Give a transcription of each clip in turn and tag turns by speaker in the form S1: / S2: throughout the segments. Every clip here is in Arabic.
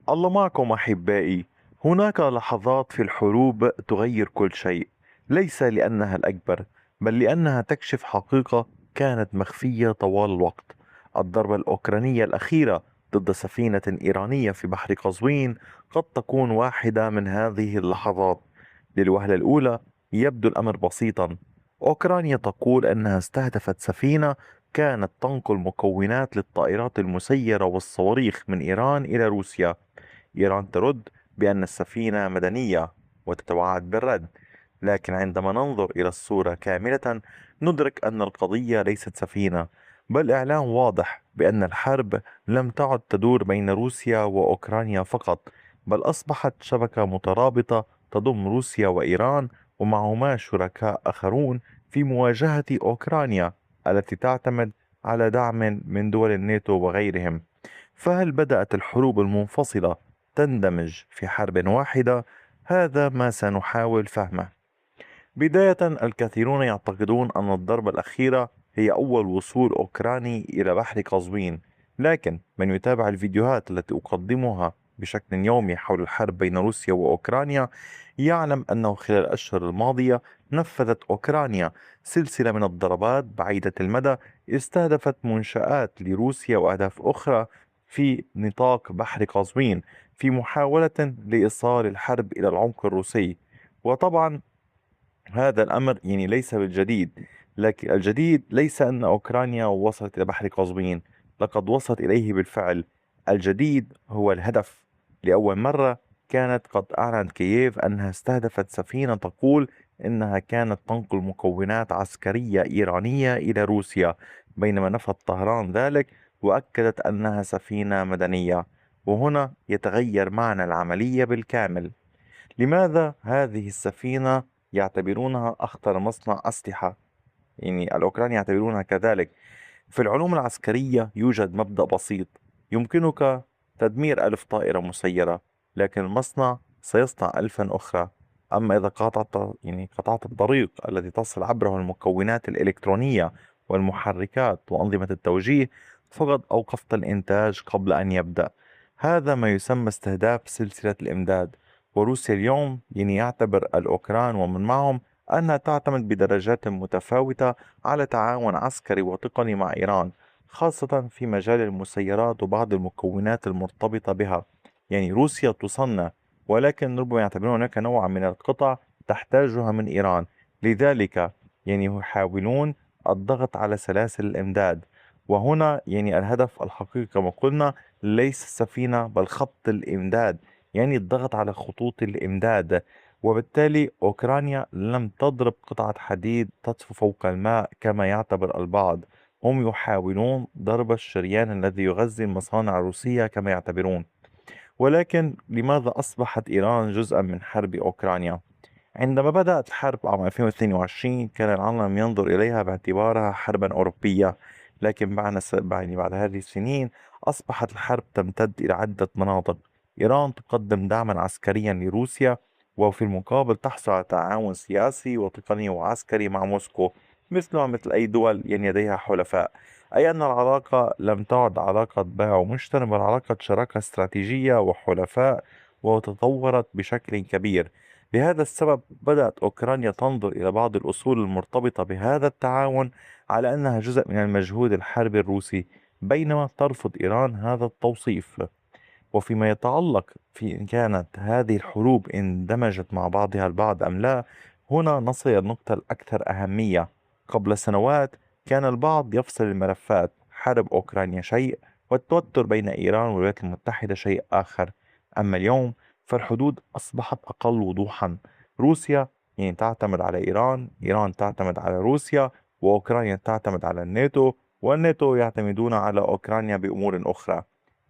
S1: الله معكم أحبائي. هناك لحظات في الحروب تغير كل شيء، ليس لأنها الأكبر، بل لأنها تكشف حقيقة كانت مخفية طوال الوقت. الضربة الأوكرانية الأخيرة ضد سفينة إيرانية في بحر قزوين قد تكون واحدة من هذه اللحظات. للوهلة الأولى يبدو الأمر بسيطا. أوكرانيا تقول أنها استهدفت سفينة كانت تنقل مكونات للطائرات المسيرة والصواريخ من إيران إلى روسيا. إيران ترد بأن السفينة مدنية وتتوعد بالرد، لكن عندما ننظر إلى الصورة كاملة ندرك أن القضية ليست سفينة، بل إعلان واضح بأن الحرب لم تعد تدور بين روسيا وأوكرانيا فقط، بل أصبحت شبكة مترابطة تضم روسيا وإيران ومعهما شركاء آخرون في مواجهة أوكرانيا التي تعتمد على دعم من دول الناتو وغيرهم. فهل بدأت الحروب المنفصلة تندمج في حرب واحدة؟ هذا ما سنحاول فهمه. بداية، الكثيرون يعتقدون أن الضربة الأخيرة هي أول وصول أوكراني إلى بحر قزوين، لكن من يتابع الفيديوهات التي أقدمها بشكل يومي حول الحرب بين روسيا وأوكرانيا يعلم أنه خلال الأشهر الماضية نفذت أوكرانيا سلسلة من الضربات بعيدة المدى استهدفت منشآت لروسيا وأهداف أخرى في نطاق بحر قزوين في محاولة لإيصال الحرب إلى العمق الروسي. وطبعا هذا الأمر ليس بالجديد، لكن الجديد ليس أن أوكرانيا وصلت إلى بحر قزوين، لقد وصلت إليه بالفعل. الجديد هو الهدف. لأول مرة كانت قد أعلنت كييف أنها استهدفت سفينة تقول إنها كانت تنقل مكونات عسكرية إيرانية إلى روسيا، بينما نفت طهران ذلك وأكدت أنها سفينة مدنية. وهنا يتغير معنى العملية بالكامل. لماذا هذه السفينة يعتبرونها أخطر مصنع أسلحة؟ الأوكران يعتبرونها كذلك. في العلوم العسكرية يوجد مبدأ بسيط: يمكنك تدمير 1000 طائرة مسيرة، لكن المصنع سيصنع 1000 أخرى. أما إذا قطعت الطريق الذي تصل عبره المكونات الإلكترونية والمحركات وأنظمة التوجيه، فقد أوقفت الإنتاج قبل أن يبدأ. هذا ما يسمى استهداف سلسلة الإمداد. وروسيا اليوم يعتبر الأوكران ومن معهم أنها تعتمد بدرجات متفاوتة على تعاون عسكري وتقني مع إيران، خاصة في مجال المسيرات وبعض المكونات المرتبطة بها. روسيا تصنع، ولكن ربما يعتبرون هناك نوعا من القطع تحتاجها من إيران. لذلك يحاولون الضغط على سلاسل الإمداد. وهنا الهدف الحقيقي كما قلنا ليس السفينة بل خط الإمداد، الضغط على خطوط الإمداد. وبالتالي أوكرانيا لم تضرب قطعة حديد تطفو فوق الماء كما يعتبر البعض. هم يحاولون ضرب الشريان الذي يغذي المصانع الروسية كما يعتبرون. ولكن لماذا أصبحت إيران جزءا من حرب أوكرانيا؟ عندما بدأت الحرب عام 2022 كان العالم ينظر إليها باعتبارها حربا أوروبية، لكن بعد هذه السنين أصبحت الحرب تمتد إلى عدة مناطق. إيران تقدم دعما عسكريا لروسيا، وفي المقابل تحصل على تعاون سياسي وتقني وعسكري مع موسكو، مثل أي دول لديها حلفاء. أي أن العلاقة لم تعد علاقة بيع ومشتري، بل علاقة شراكة استراتيجية وحلفاء، وتطورت بشكل كبير. لهذا السبب بدأت أوكرانيا تنظر إلى بعض الأصول المرتبطة بهذا التعاون على أنها جزء من المجهود الحربي الروسي، بينما ترفض إيران هذا التوصيف. وفيما يتعلق في إن كانت هذه الحروب اندمجت مع بعضها البعض أم لا، هنا نصل إلى النقطة الأكثر أهمية. قبل سنوات كان البعض يفصل الملفات: حرب أوكرانيا شيء والتوتر بين إيران والولايات المتحدة شيء آخر. أما اليوم فالحدود أصبحت أقل وضوحا. روسيا تعتمد على إيران، إيران تعتمد على روسيا، وأوكرانيا تعتمد على الناتو، والناتو يعتمدون على أوكرانيا بأمور أخرى.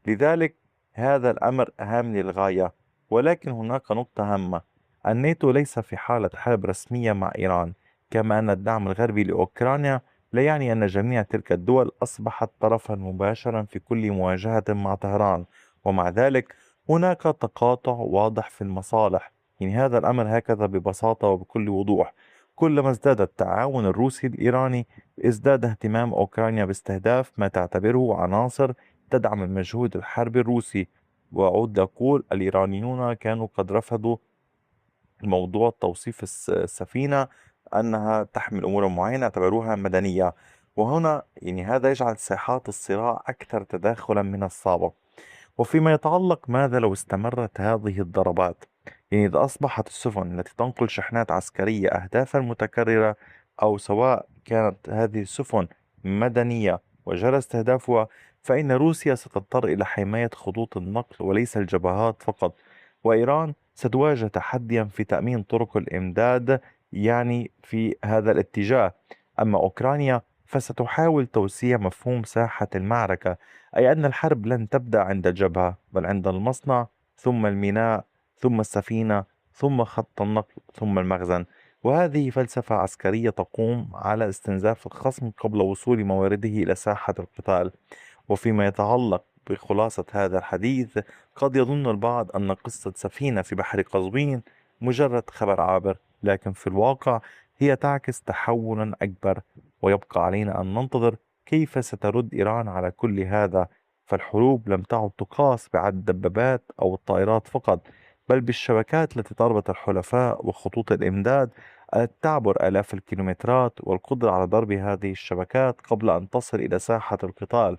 S1: لذلك هذا الأمر هام للغاية. ولكن هناك نقطة هامة: الناتو ليس في حالة حرب رسمية مع إيران، كما أن الدعم الغربي لأوكرانيا لا يعني أن جميع تلك الدول أصبحت طرفا مباشرا في كل مواجهة مع طهران. ومع ذلك هناك تقاطع واضح في المصالح. هذا الأمر هكذا ببساطة وبكل وضوح. كلما ازداد التعاون الروسي الإيراني ازداد اهتمام أوكرانيا باستهداف ما تعتبره عناصر تدعم المجهود الحربي الروسي. وأعود أقول الإيرانيون كانوا قد رفضوا موضوع توصيف السفينة أنها تحمل أمورا معينة، اعتبروها مدنية. وهنا هذا يجعل ساحات الصراع أكثر تداخلا من السابق. وفيما يتعلق ماذا لو استمرت هذه الضربات، إذا أصبحت السفن التي تنقل شحنات عسكرية أهدافا متكررة، أو سواء كانت هذه السفن مدنية وجرى استهدافها، فإن روسيا ستضطر إلى حماية خطوط النقل وليس الجبهات فقط. وإيران ستواجه تحديا في تأمين طرق الإمداد في هذا الاتجاه. أما أوكرانيا فستحاول توسيع مفهوم ساحة المعركة، أي أن الحرب لن تبدأ عند الجبهة بل عند المصنع، ثم الميناء، ثم السفينة، ثم خط النقل، ثم المخزن. وهذه فلسفة عسكرية تقوم على استنزاف الخصم قبل وصول موارده إلى ساحة القتال. وفيما يتعلق بخلاصة هذا الحديث، قد يظن البعض أن قصة سفينة في بحر قزوين مجرد خبر عابر، لكن في الواقع هي تعكس تحولا أكبر. ويبقى علينا أن ننتظر كيف سترد إيران على كل هذا. فالحروب لم تعد تقاس بعدد الدبابات أو الطائرات فقط، بل بالشبكات التي تربط الحلفاء وخطوط الإمداد التي تعبر آلاف الكيلومترات، والقدرة على ضرب هذه الشبكات قبل أن تصل إلى ساحة القتال.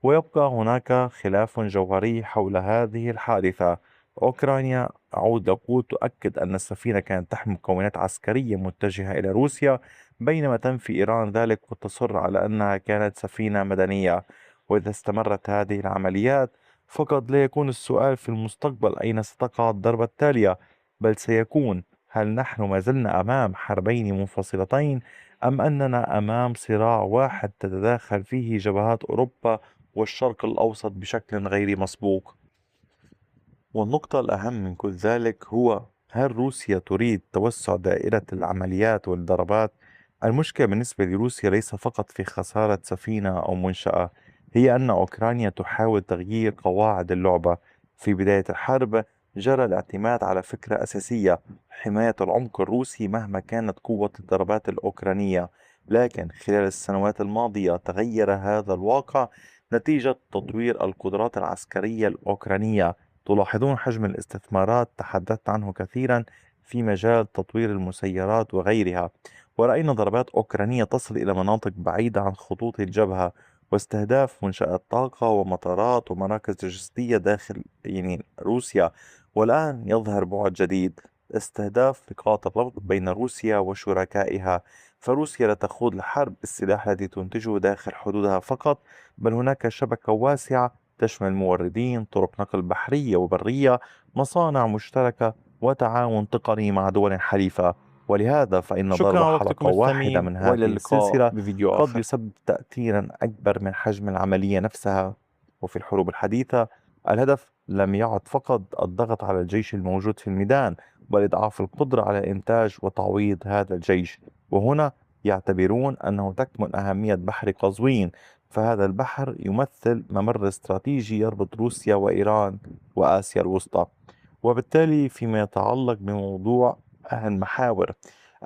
S1: ويبقى هناك خلاف جوهري حول هذه الحادثة. أوكرانيا، أعود أقول، تؤكد أن السفينة كانت تحمل مكونات عسكرية متجهة إلى روسيا، بينما تنفي إيران ذلك وتصر على أنها كانت سفينة مدنية. وإذا استمرت هذه العمليات، فقد لا يكون السؤال في المستقبل أين ستقع الضربة التالية، بل سيكون هل نحن ما زلنا أمام حربين منفصلتين، أم أننا أمام صراع واحد تتداخل فيه جبهات أوروبا والشرق الأوسط بشكل غير مسبوق. والنقطة الأهم من كل ذلك هو، هل روسيا تريد توسع دائرة العمليات والضربات؟ المشكلة بالنسبة لروسيا ليس فقط في خسارة سفينة أو منشأة، هي أن أوكرانيا تحاول تغيير قواعد اللعبة. في بداية الحرب جرى الاعتماد على فكرة أساسية: حماية العمق الروسي مهما كانت قوة الضربات الأوكرانية. لكن خلال السنوات الماضية تغير هذا الواقع نتيجة تطوير القدرات العسكرية الأوكرانية. تلاحظون حجم الاستثمارات تحدثت عنه كثيرا في مجال تطوير المسيرات وغيرها. ورأينا ضربات أوكرانية تصل إلى مناطق بعيدة عن خطوط الجبهة، واستهداف منشآت طاقة ومطارات ومراكز لوجستية داخل روسيا. والآن يظهر بعد جديد: استهداف نقاط الربط بين روسيا وشركائها. فروسيا لا تخوض الحرب بالسلاح الذي تنتجه داخل حدودها فقط، بل هناك شبكة واسعة تشمل موردين، طرق نقل بحرية وبرية، مصانع مشتركة، وتعاون تقني مع دول حليفة. ولهذا فإن
S2: شكرا
S1: ضرب
S2: على وقتكم
S1: حلقة واحدة
S2: الثمين،
S1: من
S2: وإلى
S1: هذه
S2: اللقاء
S1: السلسلة
S2: بفيديو
S1: قد
S2: آخر.
S1: يسبب تأثيرا أكبر من حجم العملية نفسها. وفي الحروب الحديثة الهدف لم يعد فقط الضغط على الجيش الموجود في الميدان، بل إضعاف القدرة على إنتاج وتعويض هذا الجيش. وهنا يعتبرون أنه تكمن أهمية بحر قزوين. فهذا البحر يمثل ممر استراتيجي يربط روسيا وإيران وآسيا الوسطى. وبالتالي فيما يتعلق بموضوع المحاور،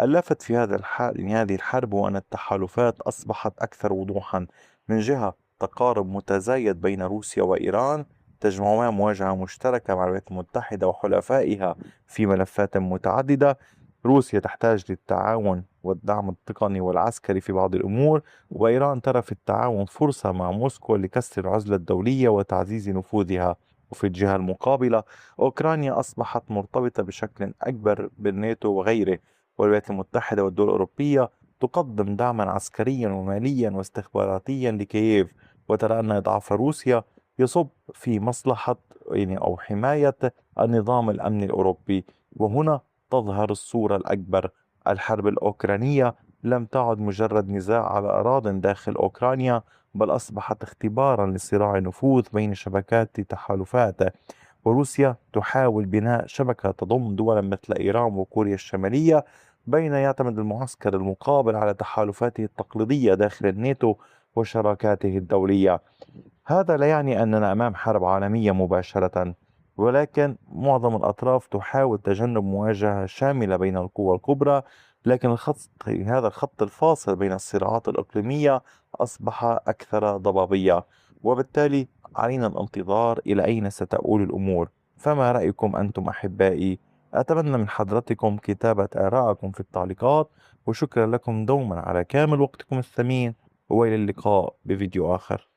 S1: اللافت في هذه الحرب هو أن التحالفات أصبحت أكثر وضوحا. من جهة تقارب متزايد بين روسيا وإيران، تجمعها مواجهة مشتركة مع الولايات المتحدة وحلفائها في ملفات متعددة. روسيا تحتاج للتعاون والدعم التقني والعسكري في بعض الأمور، وإيران ترى في التعاون فرصة مع موسكو لكسر العزلة الدولية وتعزيز نفوذها. وفي الجهة المقابلة، أوكرانيا أصبحت مرتبطة بشكل أكبر بالناتو وغيره، والولايات المتحدة والدول الأوروبية تقدم دعما عسكريا وماليا واستخباراتيا لكييف. وترى أن إضعاف روسيا يصب في مصلحة أو حماية النظام الأمني الأوروبي. وهنا تظهر الصورة الأكبر: الحرب الأوكرانية لم تعد مجرد نزاع على أراضٍ داخل أوكرانيا، بل أصبحت اختبارا لصراع نفوذ بين شبكات تحالفات. وروسيا تحاول بناء شبكة تضم دولا مثل إيران وكوريا الشمالية، بينما يعتمد المعسكر المقابل على تحالفاته التقليدية داخل الناتو وشراكاته الدولية. هذا لا يعني أننا أمام حرب عالمية مباشرة، ولكن معظم الأطراف تحاول تجنب مواجهة شاملة بين القوى الكبرى. لكن هذا الخط الفاصل بين الصراعات الإقليمية أصبح أكثر ضبابية. وبالتالي علينا الانتظار إلى أين ستؤول الأمور. فما رأيكم أنتم أحبائي؟ أتمنى من حضرتكم كتابة آرائكم في التعليقات، وشكرا لكم دوما على كامل وقتكم الثمين، وإلى اللقاء بفيديو آخر.